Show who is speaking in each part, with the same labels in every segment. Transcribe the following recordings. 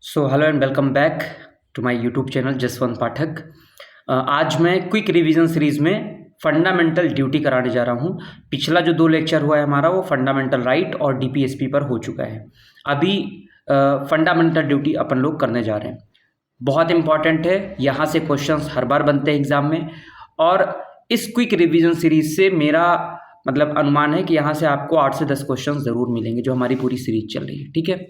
Speaker 1: So hello and welcome back to my YouTube channel Jaswant Pathak. आज मैं quick revision series में fundamental duty कराने जा रहा हूँ। पिछला जो 2 लेक्चर हुआ है हमारा वो फंडामेंटल राइट और डीपीएसपी पर हो चुका है। अभी फंडामेंटल ड्यूटी अपन लोग करने जा रहे हैं। बहुत इंपॉर्टेंट है, यहाँ से क्वेश्चंस हर बार बनते हैं एग्ज़ाम में। और इस क्विक रिवीजन सीरीज़ से मेरा मतलब अनुमान है कि यहाँ से आपको 8 से 10 क्वेश्चन ज़रूर मिलेंगे, जो हमारी पूरी सीरीज चल रही है। ठीक है,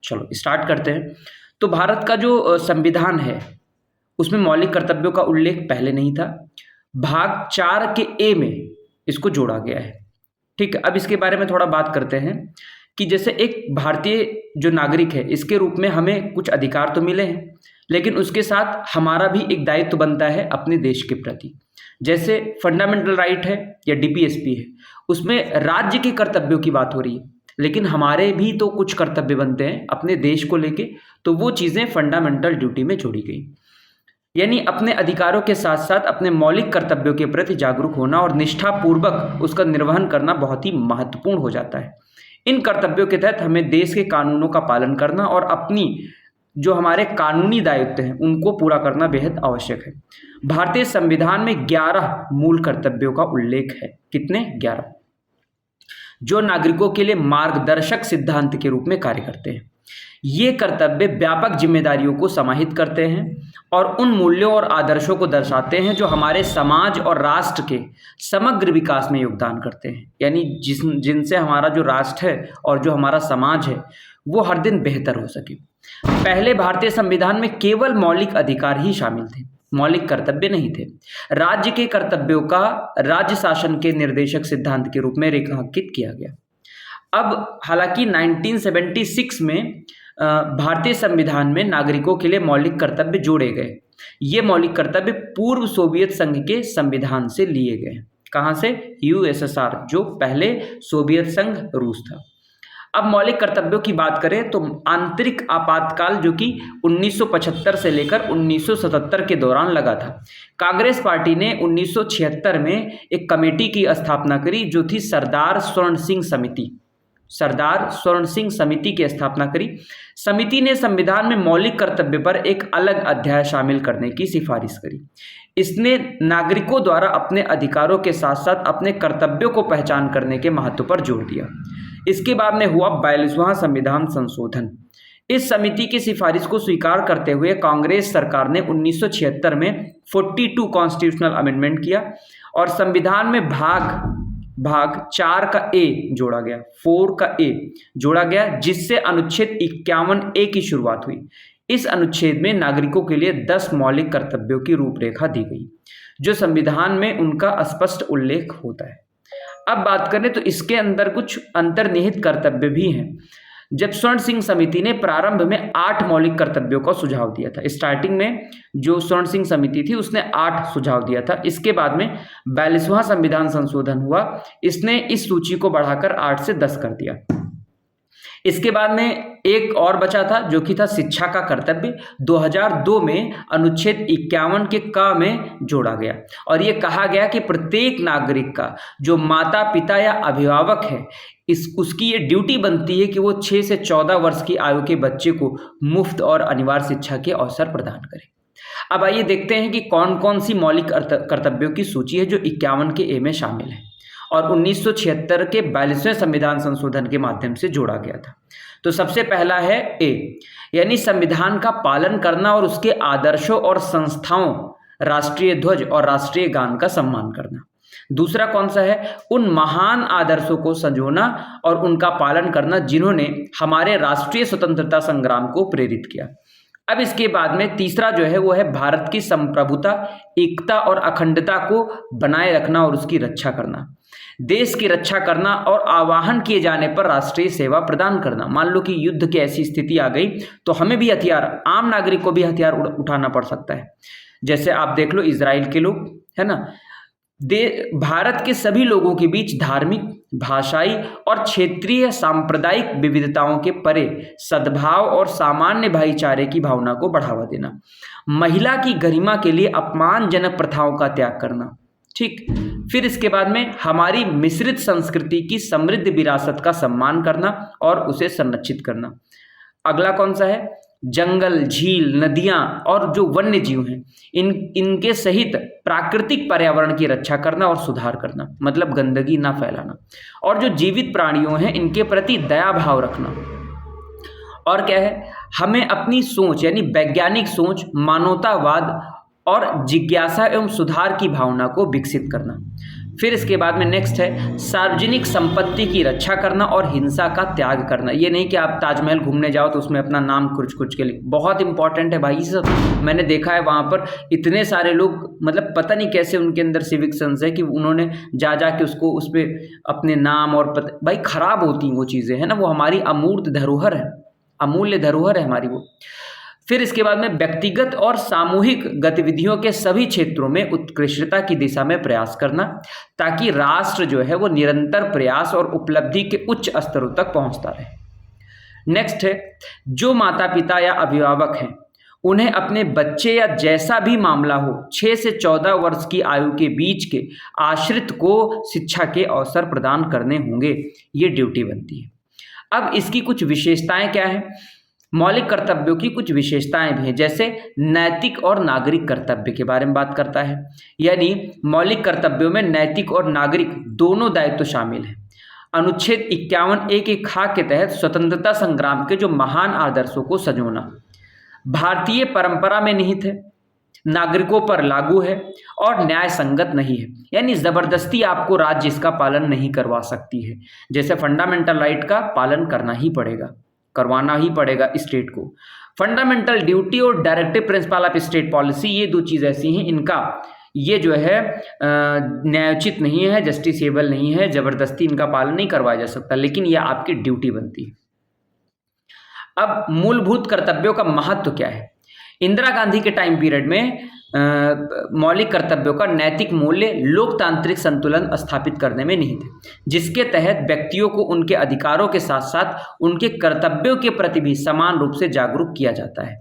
Speaker 1: चलो स्टार्ट करते हैं। तो भारत का जो संविधान है उसमें मौलिक कर्तव्यों का उल्लेख पहले नहीं था। भाग 4 के ए में इसको जोड़ा गया है। ठीक है, अब इसके बारे में थोड़ा बात करते हैं कि जैसे एक भारतीय जो नागरिक है इसके रूप में हमें कुछ अधिकार तो मिले हैं, लेकिन उसके साथ हमारा भी एक दायित्व बनता है अपने देश के प्रति। जैसे फंडामेंटल राइट है या डीपीएसपी है, उसमें राज्य के कर्तव्यों की बात हो रही है, लेकिन हमारे भी तो कुछ कर्तव्य बनते हैं अपने देश को लेके, तो वो चीज़ें फंडामेंटल ड्यूटी में जोड़ी गई। यानी अपने अधिकारों के साथ साथ अपने मौलिक कर्तव्यों के प्रति जागरूक होना और निष्ठापूर्वक उसका निर्वहन करना बहुत ही महत्वपूर्ण हो जाता है। इन कर्तव्यों के तहत हमें देश के कानूनों का पालन करना और अपनी जो हमारे कानूनी दायित्व हैं उनको पूरा करना बेहद आवश्यक है। भारतीय संविधान में 11 मूल कर्तव्यों का उल्लेख है। कितने? 11, जो नागरिकों के लिए मार्गदर्शक सिद्धांत के रूप में कार्य करते हैं। ये कर्तव्य व्यापक जिम्मेदारियों को समाहित करते हैं और उन मूल्यों और आदर्शों को दर्शाते हैं जो हमारे समाज और राष्ट्र के समग्र विकास में योगदान करते हैं। यानी जिनसे हमारा जो राष्ट्र है और जो हमारा समाज है वो हर दिन बेहतर हो सके। पहले भारतीय संविधान में केवल मौलिक अधिकार ही शामिल थे, मौलिक कर्तव्य नहीं थे। राज्य के कर्तव्यों का राज्य शासन के निर्देशक सिद्धांत के रूप में रेखांकित किया गया। अब हालांकि 1976 में भारतीय संविधान में नागरिकों के लिए मौलिक कर्तव्य जोड़े गए। ये मौलिक कर्तव्य पूर्व सोवियत संघ के संविधान से लिए गए। कहाँ से? यूएसएसआर, जो पहले सोवियत संघ रूस था। अब मौलिक कर्तव्यों की बात करें तो आंतरिक आपातकाल जो कि 1975 से लेकर 1977 के दौरान लगा था। कांग्रेस पार्टी ने 1976 में एक कमेटी की स्थापना करी जो थी सरदार स्वर्ण सिंह समिति। सरदार स्वर्ण सिंह समिति की स्थापना करी। समिति ने संविधान में मौलिक कर्तव्य पर एक अलग अध्याय शामिल करने की सिफारिश करी। इसने नागरिकों द्वारा अपने अधिकारों के साथ साथ अपने कर्तव्यों को पहचान करने के महत्व पर जोर दिया। इसके बाद में हुआ 42वां संविधान संशोधन। इस समिति की सिफारिश को स्वीकार करते हुए कांग्रेस सरकार ने 1976 में 42 कॉन्स्टिट्यूशनल अमेंडमेंट किया और संविधान में भाग 4 का ए जोड़ा गया, 4 का ए जोड़ा गया, जिससे अनुच्छेद 51A की शुरुआत हुई। इस अनुच्छेद में नागरिकों के लिए 10 मौलिक कर्तव्यों की रूपरेखा दी गई, जो संविधान में उनका स्पष्ट उल्लेख होता है। अब बात करें तो इसके अंदर कुछ अंतर्निहित कर्तव्य भी हैं। जब स्वर्ण सिंह समिति ने प्रारंभ में 8 मौलिक कर्तव्यों का सुझाव दिया था, स्टार्टिंग में जो स्वर्ण सिंह समिति थी उसने 8 सुझाव दिया था। इसके बाद में 42वां संविधान संशोधन हुआ, इसने इस सूची को बढ़ाकर 8 से 10 कर दिया। इसके बाद में एक और बचा था जो कि था शिक्षा का कर्तव्य। 2002 में अनुच्छेद 51 के क में जोड़ा गया और ये कहा गया कि प्रत्येक नागरिक का जो माता पिता या अभिभावक है उसकी ये ड्यूटी बनती है कि वो 6 से 14 वर्ष की आयु के बच्चे को मुफ्त और अनिवार्य शिक्षा के अवसर प्रदान करें। अब आइए देखते हैं कि कौन कौन सी मौलिक कर्तव्यों की सूची है जो 51 के ए में शामिल है और 1976 के 42वें संविधान संशोधन के माध्यम से जोड़ा गया था। तो सबसे पहला है ए, यानी संविधान का पालन करना और उसके आदर्शों और संस्थाओं, राष्ट्रीय ध्वज और राष्ट्रीय गान का सम्मान करना। दूसरा कौन सा है? उन महान आदर्शों को संजोना और उनका पालन करना जिन्होंने हमारे राष्ट्रीय स्वतंत्रता संग्राम को प्रेरित किया। अब इसके बाद में तीसरा जो है वो है भारत की संप्रभुता, एकता और अखंडता को बनाए रखना और उसकी रक्षा करना, देश की रक्षा करना और आह्वान किए जाने पर राष्ट्रीय सेवा प्रदान करना। मान लो कि युद्ध की ऐसी स्थिति आ गई तो हमें भी हथियार, आम नागरिक को भी हथियार उठाना पड़ सकता है। जैसे आप देख लो इजराइल के लोग, है ना, भारत के सभी लोगों के बीच धार्मिक, भाषाई और क्षेत्रीय सांप्रदायिक विविधताओं के परे सद्भाव और सामान्य भाईचारे की भावना को बढ़ावा देना, महिला की गरिमा के लिए अपमानजनक प्रथाओं का त्याग करना। ठीक, फिर इसके बाद में हमारी मिश्रित संस्कृति की समृद्ध विरासत का सम्मान करना और उसे संरक्षित करना। अगला कौन सा है? जंगल, झील, नदियां और जो वन्य जीव हैं इनके सहित प्राकृतिक पर्यावरण की रक्षा करना और सुधार करना, मतलब गंदगी ना फैलाना, और जो जीवित प्राणियों हैं इनके प्रति दया भाव रखना। और क्या है, हमें अपनी सोच यानी वैज्ञानिक सोच, मानवतावाद और जिज्ञासा एवं सुधार की भावना को विकसित करना। फिर इसके बाद में नेक्स्ट है सार्वजनिक संपत्ति की रक्षा करना और हिंसा का त्याग करना। ये नहीं कि आप ताजमहल घूमने जाओ तो उसमें अपना नाम कुछ के लिए, बहुत इंपॉर्टेंट है भाई सब। मैंने देखा है वहाँ पर इतने सारे लोग, मतलब पता नहीं कैसे उनके अंदर सिविक सेंस है कि उन्होंने जा के उसको उस पर अपने नाम और भाई खराब होती हैं वो चीज़ें, है ना, वो हमारी अमूर्त धरोहर है, अमूल्य धरोहर है हमारी वो। फिर इसके बाद में व्यक्तिगत और सामूहिक गतिविधियों के सभी क्षेत्रों में उत्कृष्टता की दिशा में प्रयास करना, ताकि राष्ट्र जो है वो निरंतर प्रयास और उपलब्धि के उच्च स्तरों तक पहुंचता रहे। नेक्स्ट है, जो माता पिता या अभिभावक हैं उन्हें अपने बच्चे या जैसा भी मामला हो 6 से 14 वर्ष की आयु के बीच के आश्रित को शिक्षा के अवसर प्रदान करने होंगे, ये ड्यूटी बनती है। अब इसकी कुछ विशेषताएं क्या है, मौलिक कर्तव्यों की कुछ विशेषताएं भी हैं, जैसे नैतिक और नागरिक कर्तव्य के बारे में बात करता है, यानी मौलिक कर्तव्यों में नैतिक और नागरिक दोनों दायित्व शामिल हैं। अनुच्छेद 51(1) ख के तहत स्वतंत्रता संग्राम के जो महान आदर्शों को संजोना भारतीय परंपरा में निहित है, नागरिकों पर लागू है और न्याय संगत नहीं है, यानी जबरदस्ती आपको राज्य इसका पालन नहीं करवा सकती है। जैसे फंडामेंटल राइट का पालन करना ही पड़ेगा, करवाना ही पड़ेगा स्टेट को। फंडामेंटल ड्यूटी और directive principle of state policy, ये दो चीज़ ऐसी हैं, इनका ये जो है न्यायोचित नहीं है, जस्टिसेबल नहीं है, जबरदस्ती इनका पालन नहीं करवाया जा सकता, लेकिन यह आपकी ड्यूटी बनती है। अब मूलभूत कर्तव्यों का महत्व क्या है, इंदिरा गांधी के टाइम पीरियड में मौलिक कर्तव्यों का नैतिक मूल्य लोकतांत्रिक संतुलन स्थापित करने में निहित है, जिसके तहत व्यक्तियों को उनके अधिकारों के साथ साथ उनके कर्तव्यों के प्रति भी समान रूप से जागरूक किया जाता है।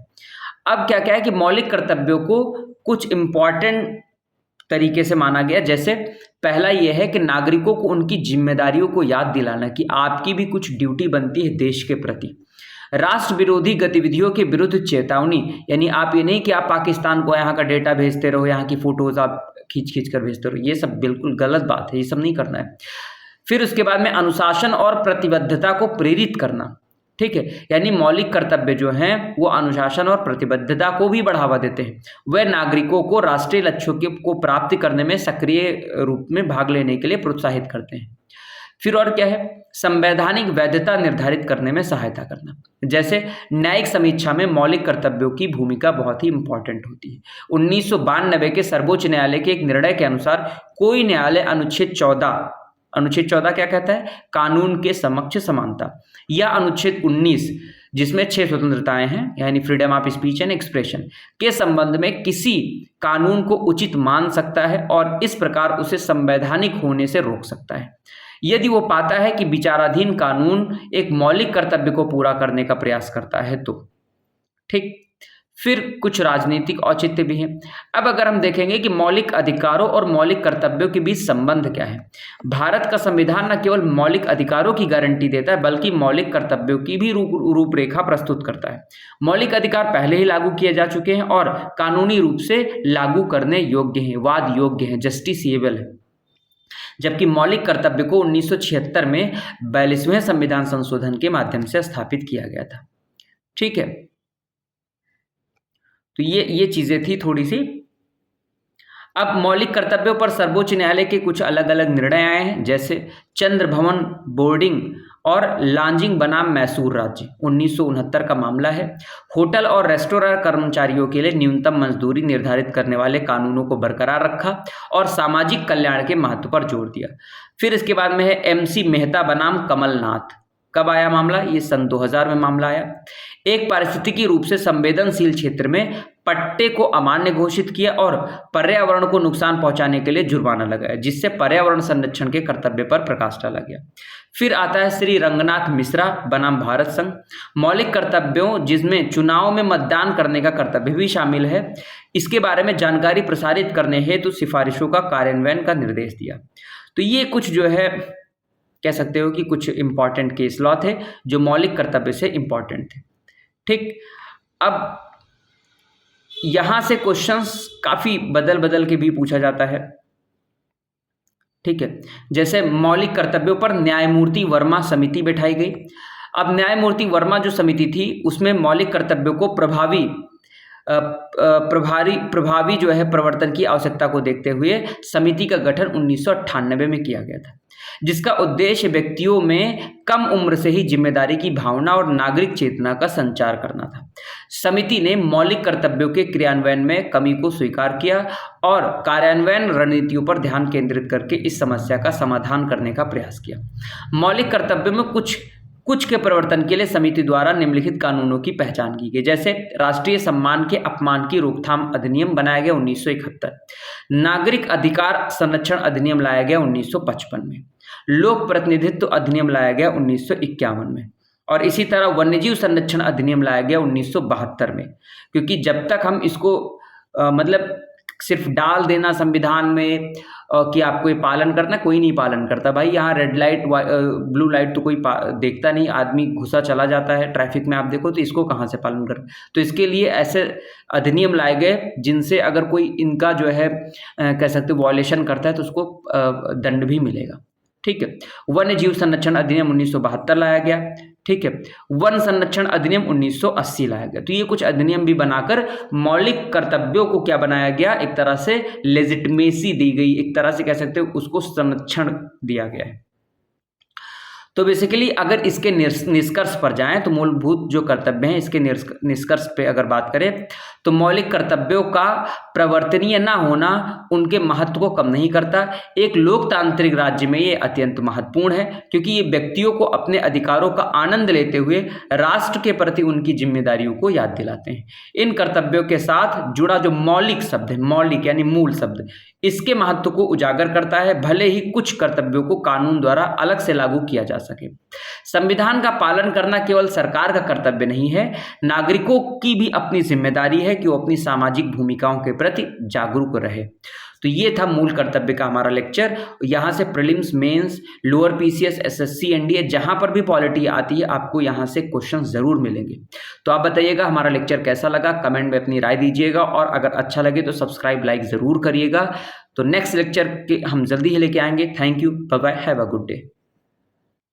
Speaker 1: अब क्या क्या है कि मौलिक कर्तव्यों को कुछ इंपॉर्टेंट तरीके से माना गया, जैसे पहला यह है कि नागरिकों को उनकी जिम्मेदारियों को याद दिलाना कि आपकी भी कुछ ड्यूटी बनती है देश के प्रति। राष्ट्र विरोधी गतिविधियों के विरुद्ध चेतावनी, यानी आप ये नहीं कि आप पाकिस्तान को यहाँ का डेटा भेजते रहो, यहाँ की फोटोज आप खींच कर भेजते रहो, ये सब बिल्कुल गलत बात है, ये सब नहीं करना है। फिर उसके बाद में अनुशासन और प्रतिबद्धता को प्रेरित करना, ठीक है, यानी मौलिक कर्तव्य जो हैं वो अनुशासन और प्रतिबद्धता को भी बढ़ावा देते हैं। वह नागरिकों को राष्ट्रीय लक्ष्यों को प्राप्त करने में सक्रिय रूप में भाग लेने के लिए प्रोत्साहित करते हैं। फिर और क्या है, संवैधानिक वैधता निर्धारित करने में सहायता करना, जैसे न्यायिक समीक्षा में मौलिक कर्तव्यों की भूमिका बहुत ही इंपॉर्टेंट होती है। 1992 के सर्वोच्च न्यायालय के एक निर्णय के अनुसार कोई न्यायालय अनुच्छेद 14 क्या कहता है, कानून के समक्ष समानता, या अनुच्छेद 19 जिसमें 6 स्वतंत्रताएं हैं, यानी freedom of speech and expression के संबंध में किसी कानून को उचित मान सकता है और इस प्रकार उसे संवैधानिक होने से रोक सकता है, यदि वो पाता है कि विचाराधीन कानून एक मौलिक कर्तव्य को पूरा करने का प्रयास करता है तो। ठीक, फिर कुछ राजनीतिक औचित्य भी हैं। अब अगर हम देखेंगे कि मौलिक अधिकारों और मौलिक कर्तव्यों के बीच संबंध क्या है, भारत का संविधान न केवल मौलिक अधिकारों की गारंटी देता है बल्कि मौलिक कर्तव्यों की भी रूपरेखा प्रस्तुत करता है। मौलिक अधिकार पहले ही लागू किए जा चुके हैं और कानूनी रूप से लागू करने योग्य हैं, वाद योग्य हैं, जस्टिसेबल है, जबकि मौलिक कर्तव्य को 1976 में 42वें संविधान संशोधन के माध्यम से स्थापित किया गया था। ठीक है, तो ये चीजें थी थोड़ी सी। अब मौलिक कर्तव्यों पर सर्वोच्च न्यायालय के कुछ अलग अलग निर्णय आए हैं, जैसे चंद्र भवन बोर्डिंग और लांजिंग बनाम मैसूर राज्य 1969 का मामला है। होटल और रेस्टोरेंट कर्मचारियों के लिए न्यूनतम मजदूरी निर्धारित करने वाले कानूनों को बरकरार रखा और सामाजिक कल्याण के महत्व पर जोर दिया। फिर इसके बाद में है MC मेहता बनाम कमलनाथ। कब आया मामला, ये सन 2000 में मामला आया। एक पारिस्थितिकी रूप से संवेदनशील क्षेत्र में पट्टे को अमान्य घोषित किया और पर्यावरण को नुकसान पहुंचाने के लिए जुर्माना लगाया, जिससे पर्यावरण संरक्षण के कर्तव्य पर प्रकाश डाला गया। फिर आता है श्री रंगनाथ मिश्रा बनाम भारत संघ। मौलिक कर्तव्यों जिसमें चुनाव में मतदान करने का कर्तव्य भी शामिल है, इसके बारे में जानकारी प्रसारित करने हेतु सिफारिशों का कार्यान्वयन का निर्देश दिया। तो ये कुछ जो है कह सकते हो कि कुछ इंपॉर्टेंट केस लॉ थे जो मौलिक कर्तव्य से इंपॉर्टेंट थे। ठीक, अब यहाँ से क्वेश्चंस काफ़ी बदल बदल के भी पूछा जाता है, ठीक है। जैसे मौलिक कर्तव्यों पर न्यायमूर्ति वर्मा समिति बैठाई गई। अब न्यायमूर्ति वर्मा जो समिति थी उसमें मौलिक कर्तव्यों को प्रभावी जो है प्रवर्तन की आवश्यकता को देखते हुए समिति का गठन 1998 में किया गया था, जिसका उद्देश्य व्यक्तियों में कम उम्र से ही जिम्मेदारी की भावना और नागरिक चेतना का संचार करना था। समिति ने मौलिक कर्तव्यों के क्रियान्वयन में कमी को स्वीकार किया और कार्यान्वयन रणनीतियों पर ध्यान केंद्रित करके इस समस्या का समाधान करने का प्रयास किया। मौलिक कर्तव्यों में कुछ के प्रवर्तन के लिए समिति द्वारा निम्नलिखित कानूनों की पहचान की गई। जैसे राष्ट्रीय सम्मान के अपमान की रोकथाम अधिनियम बनाया गया 1971, नागरिक अधिकार संरक्षण अधिनियम लाया गया 1955 में, लोक प्रतिनिधित्व अधिनियम लाया गया 1951 में, और इसी तरह वन्यजीव संरक्षण अधिनियम लाया गया 1972 में। क्योंकि जब तक हम इसको मतलब सिर्फ डाल देना संविधान में कि आपको ये पालन करना, कोई नहीं पालन करता भाई। यहाँ रेड लाइट ब्लू लाइट तो कोई देखता नहीं, आदमी घुसा चला जाता है ट्रैफिक में, आप देखो तो इसको कहाँ से पालन कर। तो इसके लिए ऐसे अधिनियम लाए गए जिनसे अगर कोई इनका जो है कह सकते वॉयलेशन करता है तो उसको दंड भी मिलेगा, ठीक है। वन्य जीव संरक्षण अधिनियम 1972 लाया गया, ठीक है। वन संरक्षण अधिनियम 1980 लाया गया। तो ये कुछ अधिनियम भी बनाकर मौलिक कर्तव्यों को क्या बनाया गया, एक तरह से लेजिटिमेसी दी गई, एक तरह से कह सकते हो उसको संरक्षण दिया गया है। तो बेसिकली अगर इसके निष्कर्ष पर जाएं तो मूलभूत जो कर्तव्य हैं इसके निष्कर्ष पे अगर बात करें तो मौलिक कर्तव्यों का प्रवर्तनीय ना होना उनके महत्व को कम नहीं करता। एक लोकतांत्रिक राज्य में ये अत्यंत महत्वपूर्ण है क्योंकि ये व्यक्तियों को अपने अधिकारों का आनंद लेते हुए राष्ट्र के प्रति उनकी जिम्मेदारियों को याद दिलाते हैं। इन कर्तव्यों के साथ जुड़ा जो मौलिक शब्द है, मौलिक यानी मूल शब्द, इसके महत्व को उजागर करता है, भले ही कुछ कर्तव्यों को कानून द्वारा अलग से लागू किया जा सके। संविधान का पालन करना केवल सरकार का कर्तव्य नहीं है, नागरिकों की भी अपनी जिम्मेदारी है कि वो अपनी सामाजिक भूमिकाओं के प्रति जागरूक रहे। तो ये था मूल कर्तव्य का हमारा लेक्चर। यहाँ से prelims, mains, lower PCS, SSC, NDA जहाँ पर भी पॉलिटी आती है आपको यहाँ से क्वेश्चन जरूर मिलेंगे। तो आप बताइएगा हमारा लेक्चर कैसा लगा, कमेंट में अपनी राय दीजिएगा और अगर अच्छा लगे तो सब्सक्राइब, लाइक जरूर करिएगा। तो नेक्स्ट लेक्चर के हम जल्दी ही लेके आएंगे। Thank you, bye bye, have a good day.